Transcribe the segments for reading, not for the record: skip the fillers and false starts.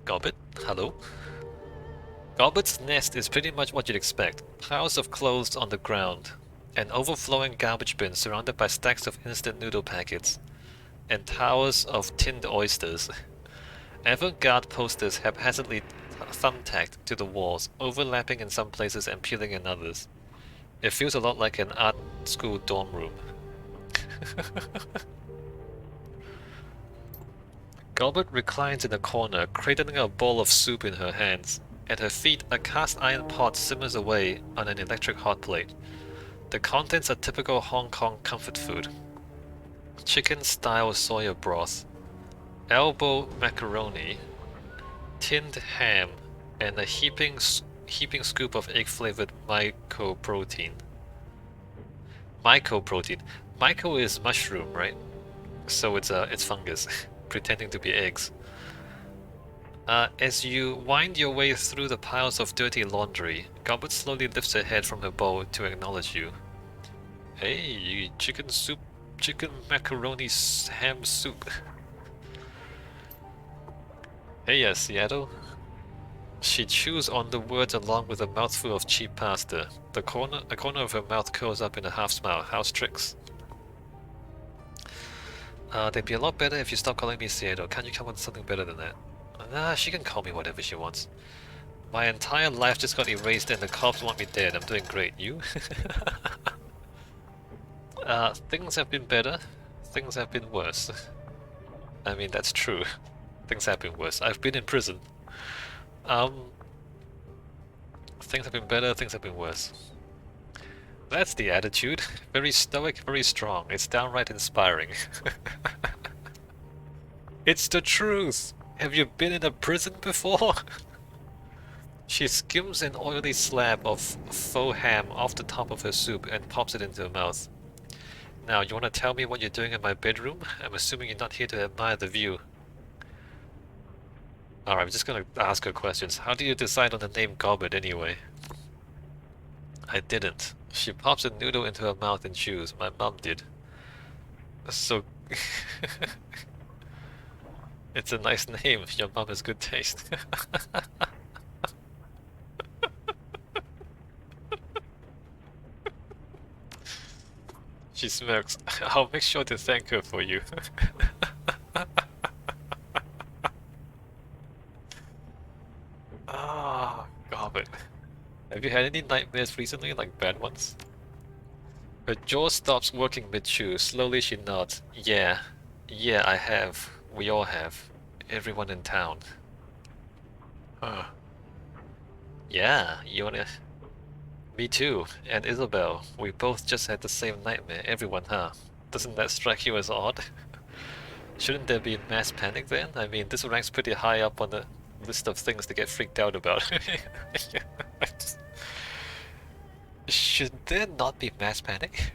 Gobbet, hello. Gobbet's nest is pretty much what you'd expect. Piles of clothes on the ground, an overflowing garbage bin surrounded by stacks of instant noodle packets, and towers of tinned oysters. Avant-garde posters haphazardly thumbtacked to the walls, overlapping in some places and peeling in others. It feels a lot like an art school dorm room. Gobbet reclines in a corner, cradling a bowl of soup in her hands. At her feet, a cast iron pot simmers away on an electric hot plate. The contents are typical Hong Kong comfort food. Chicken-style soya broth, elbow macaroni, tinned ham, and a heaping scoop of egg-flavored mycoprotein. Mycoprotein. Myco is mushroom, right? So it's fungus, pretending to be eggs. As you wind your way through the piles of dirty laundry, Gobbet slowly lifts her head from her bowl to acknowledge you. Hey, chicken soup, chicken macaroni ham soup. Hey, Seattle. She chews on the words along with a mouthful of cheap pasta. A corner of her mouth curls up in a half smile. How's tricks? They'd be a lot better if you stop calling me Seattle. Can't you come up with something better than that? Nah, she can call me whatever she wants. My entire life just got erased and the cops want me dead. I'm doing great. You? Things have been better. Things have been worse. I mean, that's true. Things have been worse. I've been in prison. Things have been better, things have been worse. That's the attitude. Very stoic, very strong. It's downright inspiring. It's the truth! Have you been in a prison before? She skims an oily slab of faux ham off the top of her soup and pops it into her mouth. Now, you want to tell me what you're doing in my bedroom? I'm assuming you're not here to admire the view. Alright, I'm just gonna ask her questions. How do you decide on the name Gobbet anyway? I didn't. She pops a noodle into her mouth and chews. My mom did. So... It's a nice name. Your mom has good taste. She smirks. I'll make sure to thank her for you. Ah, Gobbet. Have you had any nightmares recently, like bad ones? Her jaw stops working mid-chew. Slowly she nods. Yeah. Yeah, I have. We all have. Everyone in town. Huh. Yeah, you wanna... Me too. And Isabel. We both just had the same nightmare. Everyone, huh? Doesn't that strike you as odd? Shouldn't there be mass panic then? I mean, this ranks pretty high up on the list of things to get freaked out about. Should there not be mass panic?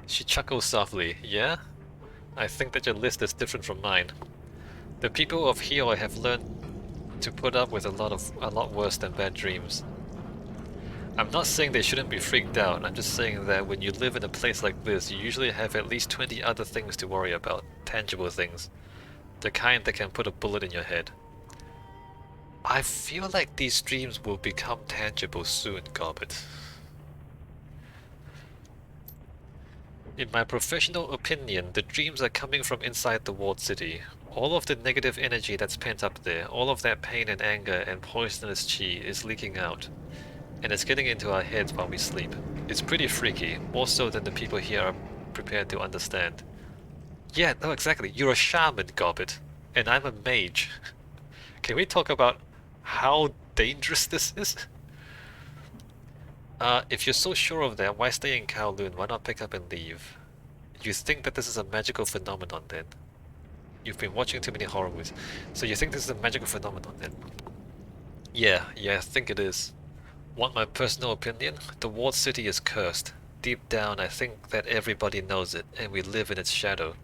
She chuckles softly. Yeah? I think that your list is different from mine. The people of Hioi have learned to put up with a lot worse than bad dreams. I'm not saying they shouldn't be freaked out, I'm just saying that when you live in a place like this, you usually have at least 20 other things to worry about. Tangible things. The kind that can put a bullet in your head. I feel like these dreams will become tangible soon, Gobbet. In my professional opinion, the dreams are coming from inside the walled city. All of the negative energy that's pent up there, all of that pain and anger and poisonous chi is leaking out. And it's getting into our heads while we sleep. It's pretty freaky, more so than the people here are prepared to understand. Yeah, no, exactly. You're a shaman, Gobbet. And I'm a mage. Can we talk about how dangerous this is? If you're so sure of that, why stay in Kowloon? Why not pick up and leave? You think that this is a magical phenomenon then? You've been watching too many horror movies. So you think this is a magical phenomenon then? Yeah, I think it is. Want my personal opinion? The walled city is cursed. Deep down, I think that everybody knows it, and we live in its shadow.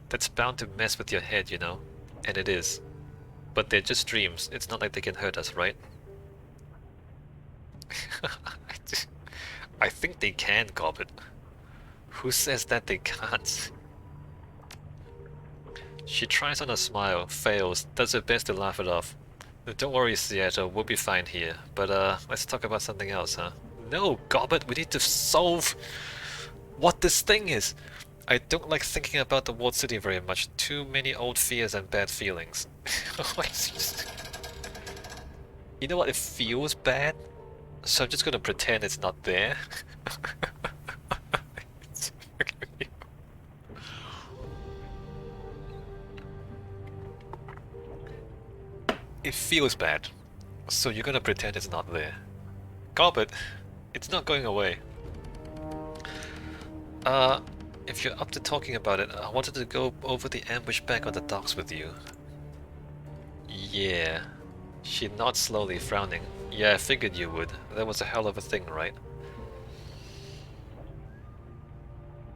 That's bound to mess with your head, you know? And it is. But they're just dreams. It's not like they can hurt us, right? I think they can, Gobbet. Who says that they can't? She tries on a smile, fails, does her best to laugh it off. Don't worry, Seattle, we'll be fine here. But let's talk about something else, huh? No, Gobbet, we need to solve what this thing is. I don't like thinking about the walled city very much. Too many old fears and bad feelings. You know what? It feels bad, so I'm just gonna pretend it's not there. It feels bad, so you're gonna pretend it's not there. Gobbet, it's not going away. If you're up to talking about it, I wanted to go over the ambush back on the docks with you. Yeah. She nods slowly, frowning. Yeah, I figured you would. That was a hell of a thing, right?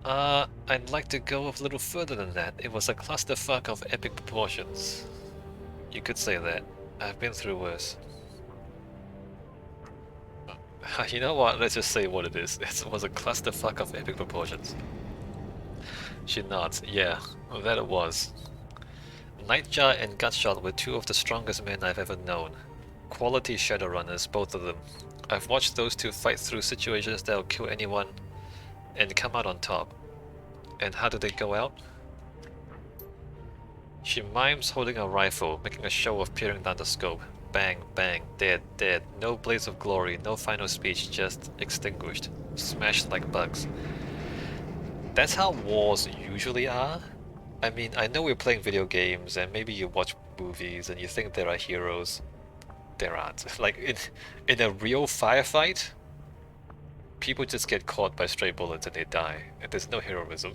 I'd like to go a little further than that. It was a clusterfuck of epic proportions. You could say that. I've been through worse. You know what? Let's just say what it is. It was a clusterfuck of epic proportions. She nods. Yeah, that it was. Nightjar and Gutshot were two of the strongest men I've ever known. Quality Shadowrunners, both of them. I've watched those two fight through situations that'll kill anyone and come out on top. And how do they go out? She mimes holding a rifle, making a show of peering down the scope. Bang, bang, dead, dead. No blaze of glory, no final speech, just extinguished. Smashed like bugs. That's how wars usually are. I mean, I know we're playing video games and maybe you watch movies and you think there are heroes. There aren't. Like, in a real firefight, people just get caught by stray bullets and they die. And there's no heroism.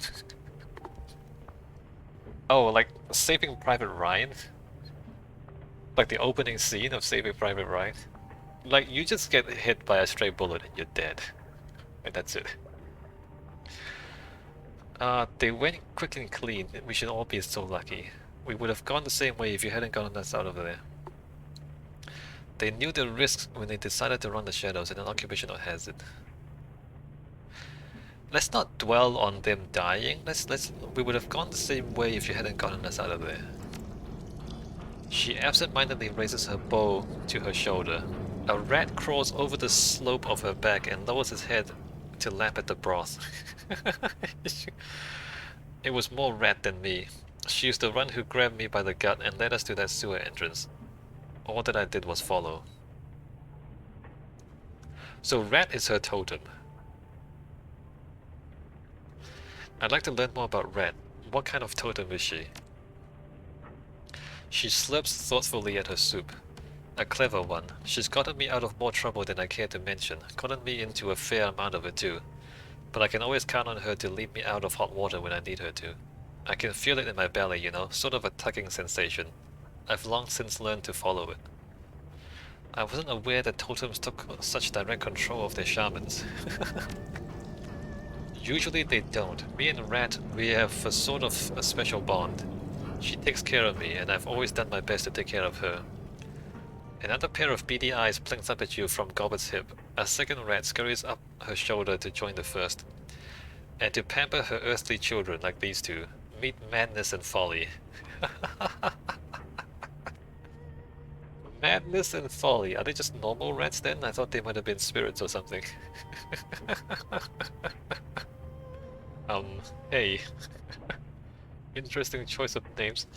Oh, like Saving Private Ryan? Like the opening scene of Saving Private Ryan? Like, you just get hit by a stray bullet and you're dead. And that's it. They went quick and clean. We should all be so lucky. We would have gone the same way if you hadn't gotten us out of there. They knew the risks when they decided to run the shadows in an occupational hazard. Let's not dwell on them dying. We would have gone the same way if you hadn't gotten us out of there. She absent-mindedly raises her bow to her shoulder. A rat crawls over the slope of her back and lowers his head to lap at the broth. It was more rat than me. She used the one who grabbed me by the gut and led us to that sewer entrance. All that I did was follow. So rat is her totem. I'd like to learn more about rat. What kind of totem is she? She slurps thoughtfully at her soup. A clever one. She's gotten me out of more trouble than I care to mention, gotten me into a fair amount of it too. But I can always count on her to lead me out of hot water when I need her to. I can feel it in my belly, you know, sort of a tugging sensation. I've long since learned to follow it. I wasn't aware that totems took such direct control of their shamans. Usually they don't. Me and Rat, we have a sort of a special bond. She takes care of me, and I've always done my best to take care of her. Another pair of beady eyes blinks up at you from Gobbet's hip. A second rat scurries up her shoulder to join the first. And to pamper her earthly children like these two. Meet madness and folly. Madness and folly. Are they just normal rats then? I thought they might have been spirits or something. Hey. Interesting choice of names.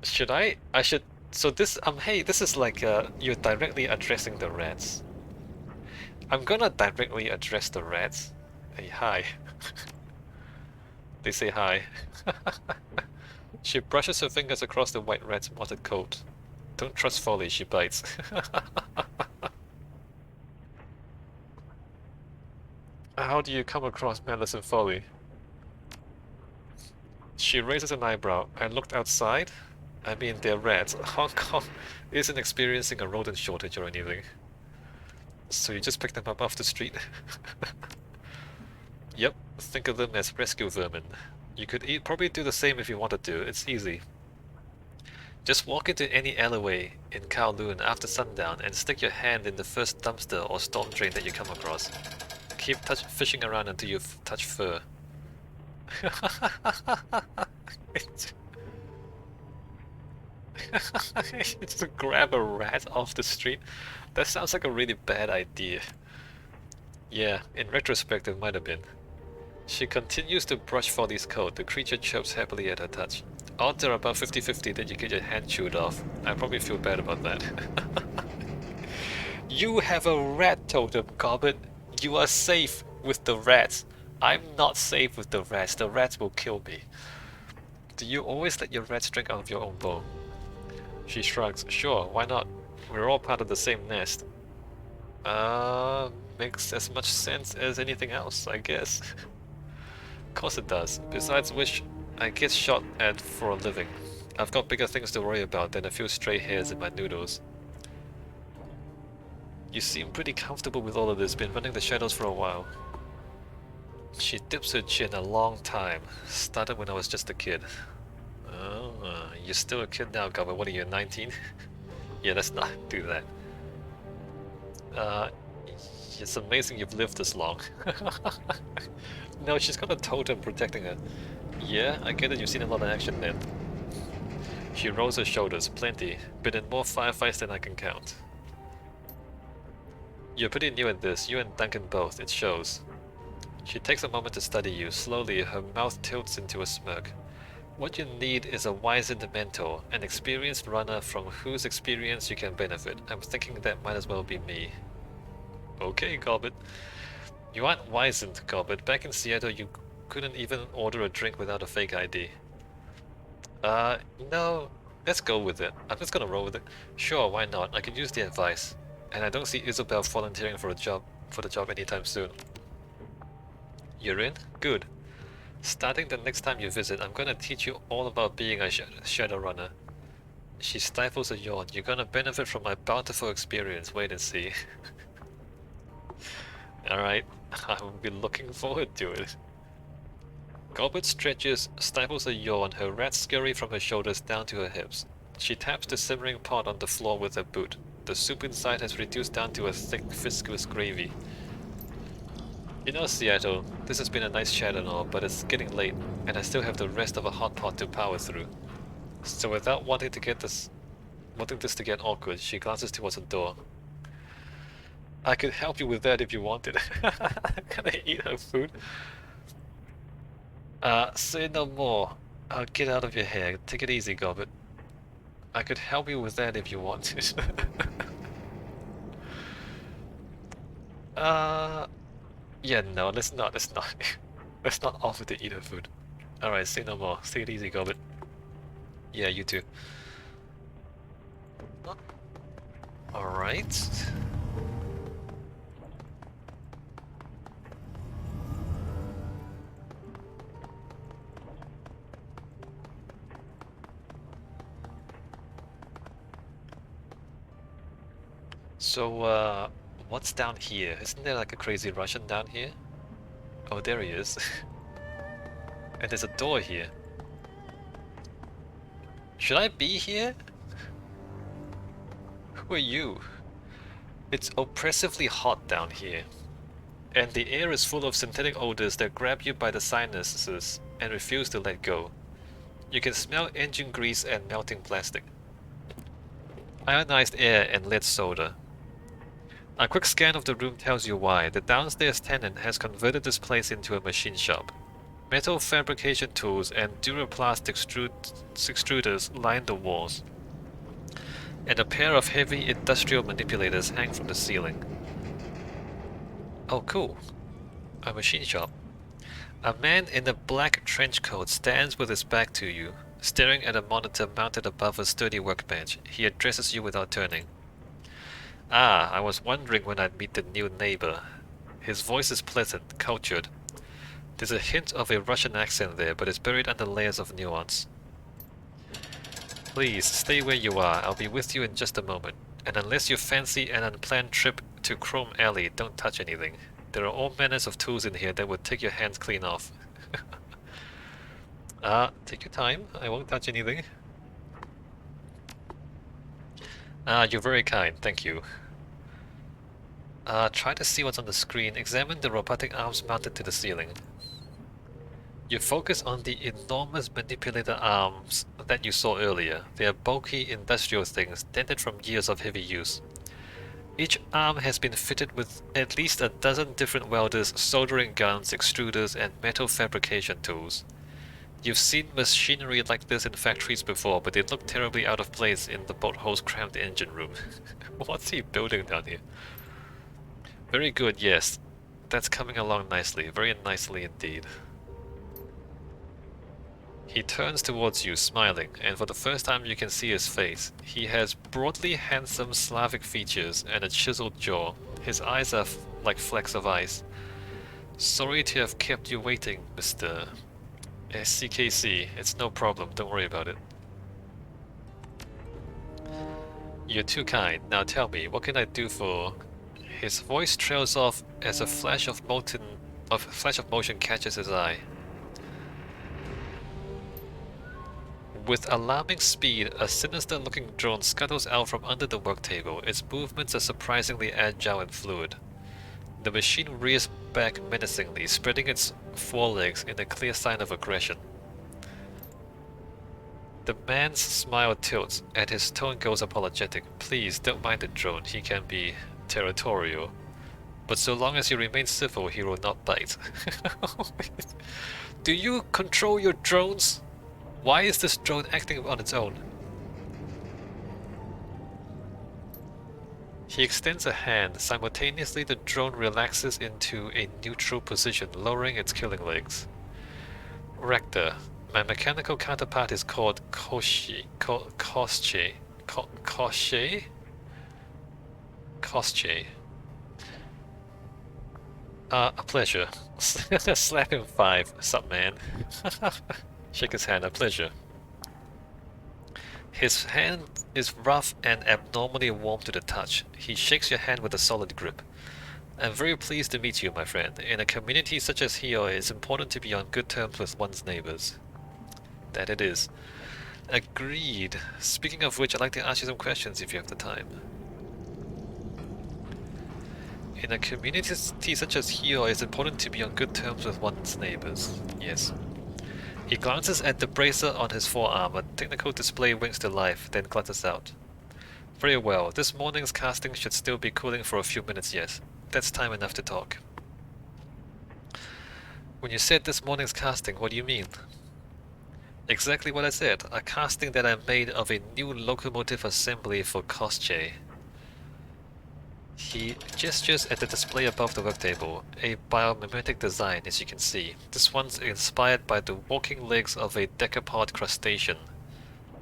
Should I? I should. So this, hey, this is like, you're directly addressing the rats. I'm gonna directly address the rats. Hey, hi. They say hi. She brushes her fingers across the white rat's mottled coat. Don't trust folly, she bites. How do you come across malice and folly? She raises an eyebrow. I looked outside. I mean, they're rats. Hong Kong isn't experiencing a rodent shortage or anything. So you just pick them up off the street? Yep, think of them as rescue vermin. You could probably do the same if you wanted to. It's easy. Just walk into any alleyway in Kowloon after sundown and stick your hand in the first dumpster or storm drain that you come across. Keep fishing around until you touch fur. To grab a rat off the street? That sounds like a really bad idea. Yeah, in retrospect it might have been. She continues to brush Folly's coat. The creature chirps happily at her touch. Odds are about 50-50 that you get your hand chewed off. I probably feel bad about that. You have a rat totem, Gobbet. You are safe with the rats. I'm not safe with the rats. The rats will kill me. Do you always let your rats drink out of your own bowl? She shrugs. Sure, why not? We're all part of the same nest. Makes as much sense as anything else, I guess. Of course it does. Besides which, I get shot at for a living. I've got bigger things to worry about than a few stray hairs in my noodles. You seem pretty comfortable with all of this, been running the shadows for a while. She dips her chin a long time. Started when I was just a kid. Oh, you're still a kid now, Gobbet. What are you, 19? Yeah, let's not do that. It's amazing you've lived this long. No, she's got a totem protecting her. Yeah, I get it, you've seen a lot of action then. She rolls her shoulders. Plenty. Been in more firefights than I can count. You're pretty new at this, you and Duncan both, it shows. She takes a moment to study you. Slowly, her mouth tilts into a smirk. What you need is a wizened mentor, an experienced runner from whose experience you can benefit. I'm thinking that might as well be me. Okay, Gobbet. You aren't wizened, Gobbet. Back in Seattle, you couldn't even order a drink without a fake ID. No, let's go with it. I'm just gonna roll with it. Sure, why not? I could use the advice. And I don't see Isabel volunteering for the job anytime soon. You're in? Good. Starting the next time you visit, I'm gonna teach you all about being a Shadowrunner. She stifles a yawn. You're gonna benefit from my bountiful experience. Wait and see. Alright, I will be looking forward to it. Gobbet stretches, stifles a yawn, her rats scurry from her shoulders down to her hips. She taps the simmering pot on the floor with her boot. The soup inside has reduced down to a thick, viscous gravy. You know, Seattle, this has been a nice chat and all, but it's getting late, and I still have the rest of a hot pot to power through. So without wanting this to get awkward, she glances towards the door. I could help you with that if you wanted. Can I eat her food? Say no more. I'll get out of your hair. Take it easy, Gobbet. I could help you with that if you wanted. Yeah, no, let's not. Let's not offer to eat her food. Alright, say no more. Take it easy, Gobbet. Yeah, you too. Alright. So, what's down here? Isn't there like a crazy Russian down here? Oh, there he is. And there's a door here. Should I be here? Who are you? It's oppressively hot down here. And the air is full of synthetic odors that grab you by the sinuses and refuse to let go. You can smell engine grease and melting plastic. Ionized air and lead soda. A quick scan of the room tells you why. The downstairs tenant has converted this place into a machine shop. Metal fabrication tools and Duraplast extruders line the walls. And a pair of heavy industrial manipulators hang from the ceiling. Oh, cool. A machine shop. A man in a black trench coat stands with his back to you, staring at a monitor mounted above a sturdy workbench. He addresses you without turning. Ah, I was wondering when I'd meet the new neighbor. His voice is pleasant, cultured. There's a hint of a Russian accent there, but it's buried under layers of nuance. Please, stay where you are. I'll be with you in just a moment. And unless you fancy an unplanned trip to Chrome Alley, don't touch anything. There are all manners of tools in here that would take your hands clean off. Take your time. I won't touch anything. You're very kind, thank you. Try to see what's on the screen. Examine the robotic arms mounted to the ceiling. You focus on the enormous manipulator arms that you saw earlier. They are bulky industrial things, dented from years of heavy use. Each arm has been fitted with at least a dozen different welders, soldering guns, extruders, and metal fabrication tools. You've seen machinery like this in factories before, but they look terribly out of place in the boathole's cramped engine room. What's he building down here? Very good, yes. That's coming along nicely, very nicely indeed. He turns towards you, smiling, and for the first time you can see his face. He has broadly handsome Slavic features and a chiseled jaw. His eyes are like flecks of ice. Sorry to have kept you waiting, Mr. CKC. It's no problem, don't worry about it. You're too kind. Now tell me, what can I do for... His voice trails off as a flash of motion catches his eye. With alarming speed, a sinister-looking drone scuttles out from under the work table. Its movements are surprisingly agile and fluid. The machine rears back menacingly, spreading its forelegs in a clear sign of aggression. The man's smile tilts, and his tone goes apologetic. Please, don't mind the drone. He can be territorial. But so long as you remain civil, he will not bite. Do you control your drones? Why is this drone acting on its own? He extends a hand. Simultaneously, the drone relaxes into a neutral position, lowering its killing legs. Racter. My mechanical counterpart is called Koshi. Kosche. Kosche? A pleasure. Slap him 5. Sup, man? Shake his hand. A pleasure. His hand is rough and abnormally warm to the touch. He shakes your hand with a solid grip. I'm very pleased to meet you, my friend. In a community such as here, it's important to be on good terms with one's neighbors. That it is. Agreed. Speaking of which, I'd like to ask you some questions if you have the time. In a community such as here, it's important to be on good terms with one's neighbors. Yes. He glances at the bracer on his forearm. A technical display winks to life, then glances out. Very well. This morning's casting should still be cooling for a few minutes yet. That's time enough to talk. When you said this morning's casting, what do you mean? Exactly what I said. A casting that I made of a new locomotive assembly for Kosche. He gestures at the display above the work table, a biomimetic design as you can see. This one's inspired by the walking legs of a decapod crustacean.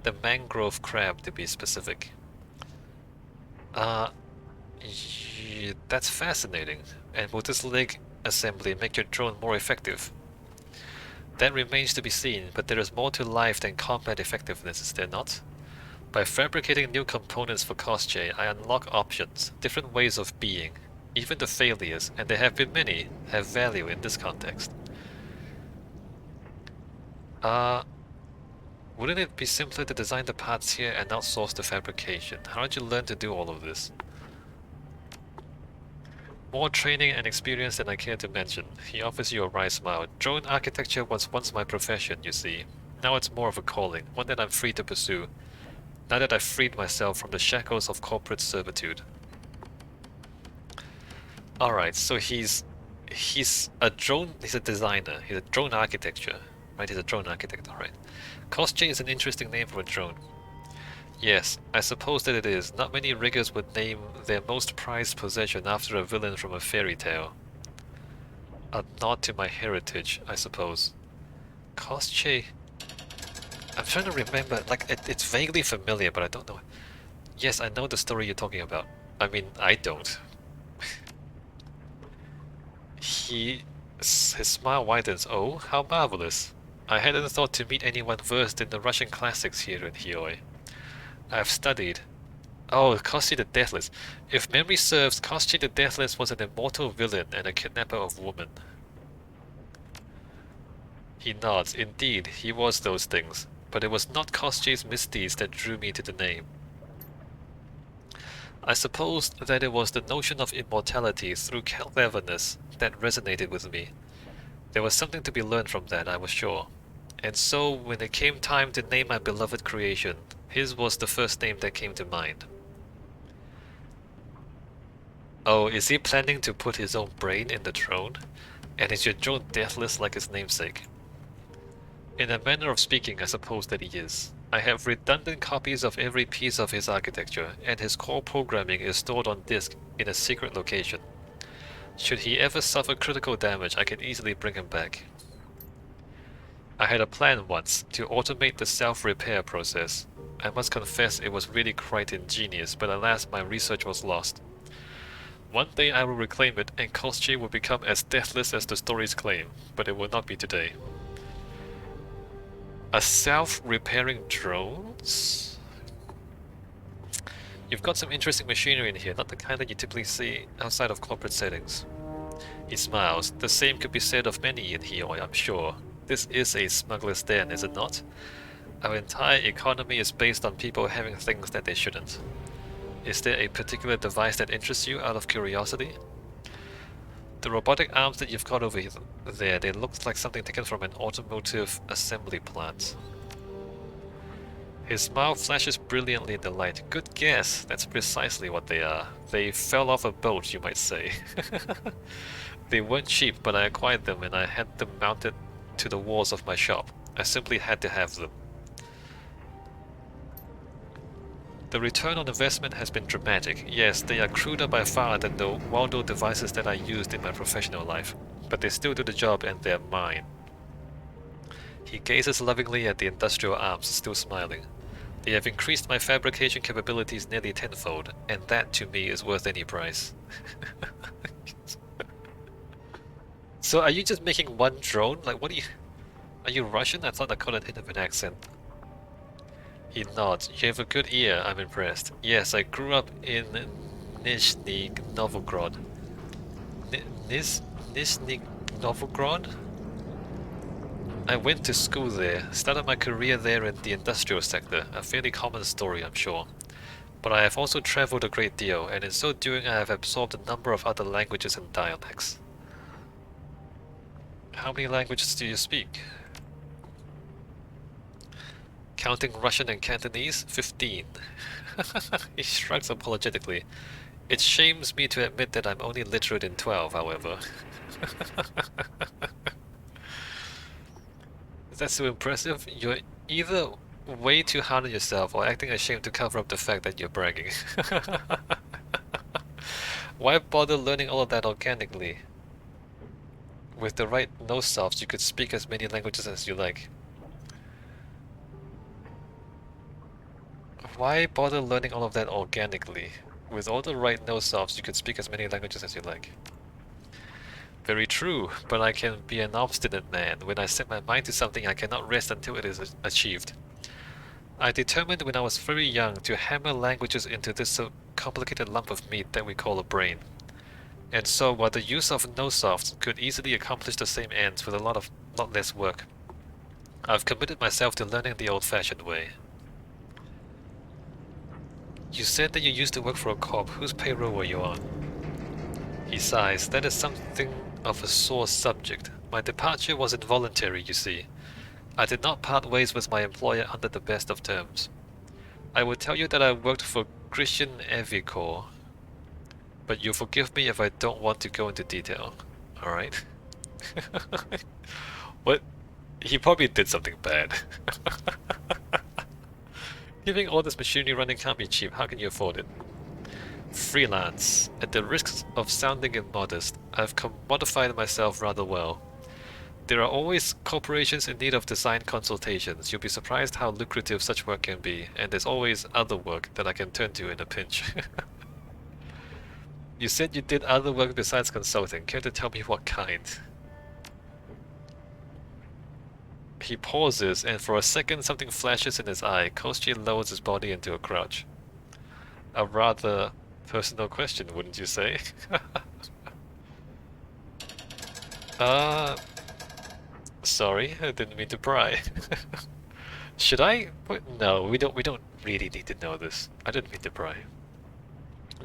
The mangrove crab to be specific. That's fascinating. And will this leg assembly make your drone more effective? That remains to be seen, but there is more to life than combat effectiveness, is there not? By fabricating new components for Kosche, I unlock options, different ways of being. Even the failures, and there have been many, have value in this context. Wouldn't it be simpler to design the parts here and outsource the fabrication? How did you learn to do all of this? More training and experience than I care to mention. He offers you a wry smile. Drone architecture was once my profession, you see. Now it's more of a calling, one that I'm free to pursue. Now that I've freed myself from the shackles of corporate servitude. Alright, so he's a drone, he's a designer, he's a drone architecture. Right, he's a drone architect, alright. Kosche is an interesting name for a drone. Yes, I suppose that it is. Not many riggers would name their most prized possession after a villain from a fairy tale. A nod to my heritage, I suppose. Kosche... I'm trying to remember, like, it's vaguely familiar, but I don't know. Yes, I know the story you're talking about. I mean, I don't. His smile widens. Oh, how marvelous. I hadn't thought to meet anyone versed in the Russian classics here in Hioi. I've studied. Oh, Kosche the Deathless. If memory serves, Kosche the Deathless was an immortal villain and a kidnapper of women. He nods. Indeed, he was those things. But it was not Kosce's misdeeds that drew me to the name. I supposed that it was the notion of immortality through cleverness that resonated with me. There was something to be learned from that, I was sure. And so, when it came time to name my beloved creation, his was the first name that came to mind. Oh, is he planning to put his own brain in the throne? And is your drone deathless like his namesake? In a manner of speaking, I suppose that he is. I have redundant copies of every piece of his architecture, and his core programming is stored on disk in a secret location. Should he ever suffer critical damage, I can easily bring him back. I had a plan once to automate the self-repair process. I must confess it was really quite ingenious, but alas my research was lost. One day I will reclaim it, and Koschi will become as deathless as the stories claim, but it will not be today. A self-repairing drones? You've got some interesting machinery in here, not the kind that you typically see outside of corporate settings. He smiles. The same could be said of many in here, I'm sure. This is a smuggler's den, is it not? Our entire economy is based on people having things that they shouldn't. Is there a particular device that interests you out of curiosity? The robotic arms that you've got over there, they look like something taken from an automotive assembly plant. His smile flashes brilliantly in the light. Good guess, that's precisely what they are. They fell off a boat, you might say. They weren't cheap, but I acquired them and I had them mounted to the walls of my shop. I simply had to have them. The return on investment has been dramatic. Yes, they are cruder by far than the Waldo devices that I used in my professional life, but they still do the job and they're mine. He gazes lovingly at the industrial arms, still smiling. They have increased my fabrication capabilities nearly tenfold, and that to me is worth any price. So are you just making one drone? Like what are you... Are you Russian? I thought I caught a hint of an accent. He nods. You have a good ear, I'm impressed. Yes, I grew up in Nizhny Novgorod. Nizhny Novgorod? I went to school there, started my career there in the industrial sector, a fairly common story, I'm sure. But I have also traveled a great deal, and in so doing I have absorbed a number of other languages and dialects. How many languages do you speak? Counting Russian and Cantonese, 15. He shrugs apologetically. It shames me to admit that I'm only literate in 12, however. Is that so impressive? You're either way too hard on yourself or acting ashamed to cover up the fact that you're bragging. Why bother learning all of that organically? With the right nose softs, you could speak as many languages as you like. Why bother learning all of that organically? With all the right nose softs, you could speak as many languages as you like. Very true, but I can be an obstinate man. When I set my mind to something, I cannot rest until it is achieved. I determined when I was very young to hammer languages into this complicated lump of meat that we call a brain. And so, while the use of nose softs could easily accomplish the same ends with a lot less work, I've committed myself to learning the old-fashioned way. You said that you used to work for a corp. Whose payroll were you on? He sighs. That is something of a sore subject. My departure was involuntary, you see. I did not part ways with my employer under the best of terms. I would tell you that I worked for Christian Evicor, but you'll forgive me if I don't want to go into detail. Alright? What? He probably did something bad. Giving all this machinery running can't be cheap. How can you afford it? Freelance. At the risk of sounding immodest, I've commodified myself rather well. There are always corporations in need of design consultations. You'll be surprised how lucrative such work can be, and there's always other work that I can turn to in a pinch. You said you did other work besides consulting. Care to tell me what kind? He pauses, and for a second something flashes in his eye. Koschi lowers his body into a crouch. A rather personal question, wouldn't you say? Sorry, I didn't mean to pry. Should I? No, we don't really need to know this. I didn't mean to pry.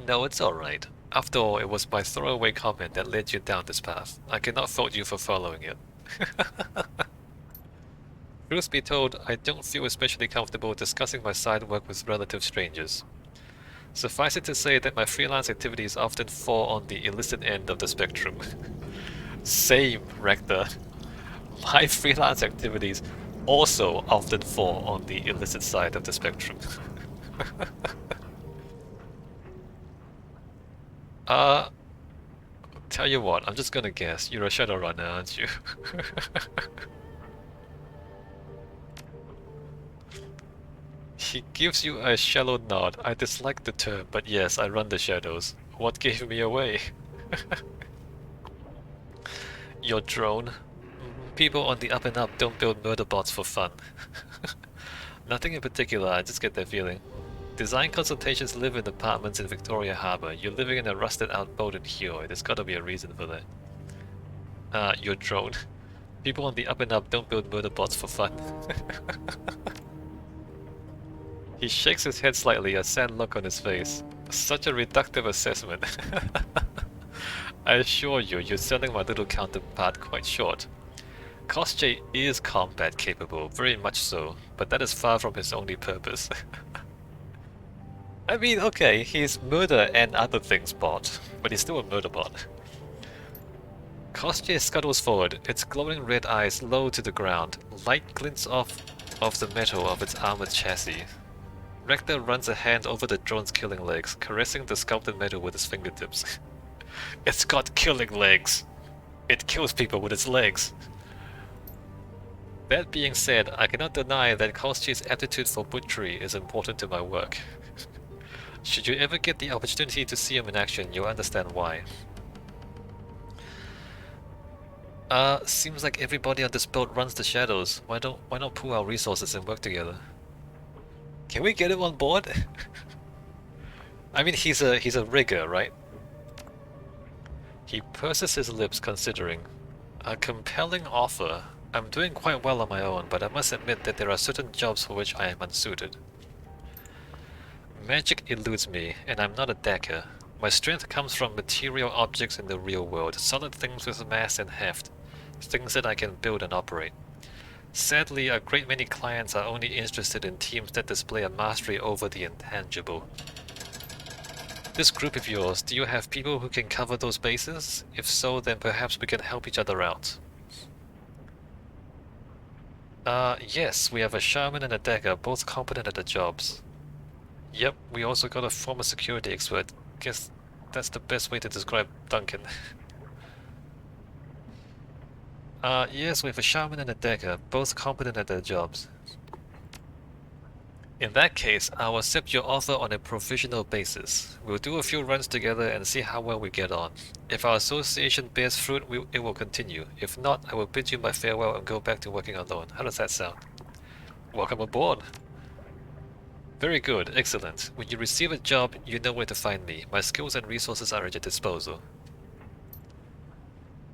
No, it's alright. After all, it was my throwaway comment that led you down this path. I cannot fault you for following it. Truth be told, I don't feel especially comfortable discussing my side work with relative strangers. Suffice it to say that my freelance activities often fall on the illicit end of the spectrum. Same, Racter. My freelance activities also often fall on the illicit side of the spectrum. uh, tell you what, I'm just gonna guess. You're a Shadowrunner, aren't you? He gives you a shallow nod. I dislike the term, but yes, I run the shadows. What gave me away? Your drone? People on the up and up don't build murder bots for fun. Nothing in particular, I just get that feeling. Design consultations live in apartments in Victoria Harbour. You're living in a rusted out boat in Hyo. There's gotta be a reason for that. Your drone. People on the up and up don't build murder bots for fun. He shakes his head slightly, a sad look on his face. Such a reductive assessment. I assure you, you're selling my little counterpart quite short. Koschei is combat capable, very much so, but that is far from his only purpose. I mean, okay, he's murder and other things bot, but he's still a murder bot. Koschei scuttles forward, its glowing red eyes low to the ground. Light glints off of the metal of its armored chassis. Racter runs a hand over the drone's killing legs, caressing the sculpted metal with his fingertips. It's got killing legs! It kills people with its legs! That being said, I cannot deny that Koschei's aptitude for butchery is important to my work. Should you ever get the opportunity to see him in action, you'll understand why. Seems like everybody on this boat runs the shadows. Why not pool our resources and work together? Can we get him on board? I mean, he's a rigger, right? He purses his lips, considering. A compelling offer. I'm doing quite well on my own, but I must admit that there are certain jobs for which I am unsuited. Magic eludes me, and I'm not a decker. My strength comes from material objects in the real world, solid things with mass and heft, things that I can build and operate. Sadly, a great many clients are only interested in teams that display a mastery over the intangible. This group of yours, do you have people who can cover those bases? If so, then perhaps we can help each other out. Yes, we have a shaman and a dagger, both competent at the jobs. Yep, we also got a former security expert. Guess that's the best way to describe Duncan. Yes, we have a shaman and a dagger, both competent at their jobs. In that case, I'll accept your offer on a provisional basis. We'll do a few runs together and see how well we get on. If our association bears fruit, it will continue. If not, I will bid you my farewell and go back to working alone. How does that sound? Welcome aboard! Very good, excellent. When you receive a job, you know where to find me. My skills and resources are at your disposal.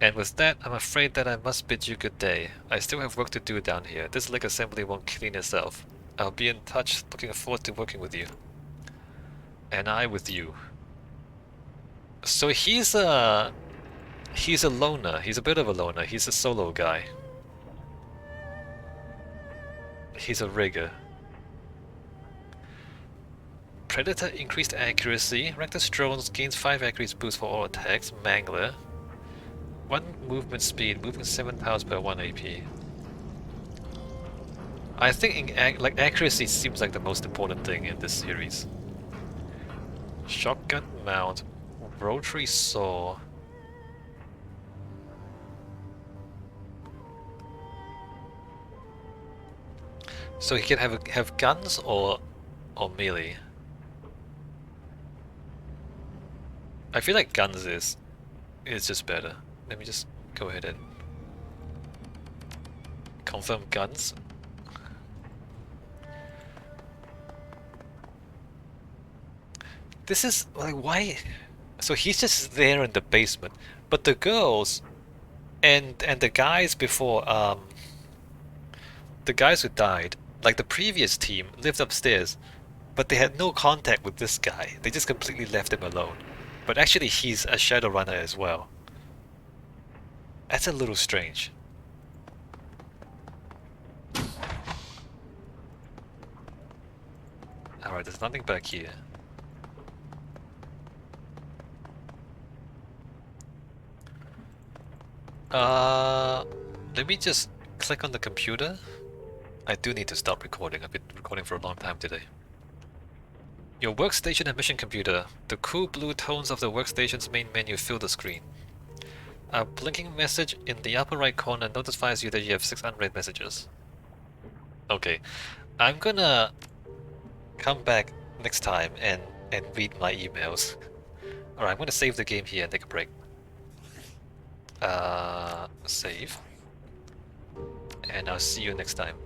And with that, I'm afraid that I must bid you good day. I still have work to do down here. This leg assembly won't clean itself. I'll be in touch, looking forward to working with you. And I with you. So he's a loner. He's a bit of a loner. He's a solo guy. He's a rigger. Predator increased accuracy. Racter's drones gains 5 accuracy boost for all attacks. Mangler. 1 movement speed, moving 7 pounds per 1 AP. I think accuracy seems like the most important thing in this series. Shotgun mount, rotary saw. So he can have guns or melee. I feel like guns is just better. Let me just go ahead and confirm guns. This is like, why? So he's just there in the basement, but the girls and the guys before, the guys who died, like the previous team, lived upstairs, but they had no contact with this guy. They just completely left him alone. But actually, he's a Shadowrunner as well. That's a little strange. Alright, there's nothing back here. Let me just click on the computer. I do need to stop recording. I've been recording for a long time today. Your workstation and mission computer. The cool blue tones of the workstation's main menu fill the screen. A blinking message in the upper right corner notifies you that you have 6 unread messages. Okay, I'm gonna come back next time and read my emails. Alright, I'm gonna save the game here and take a break. Save. And I'll see you next time.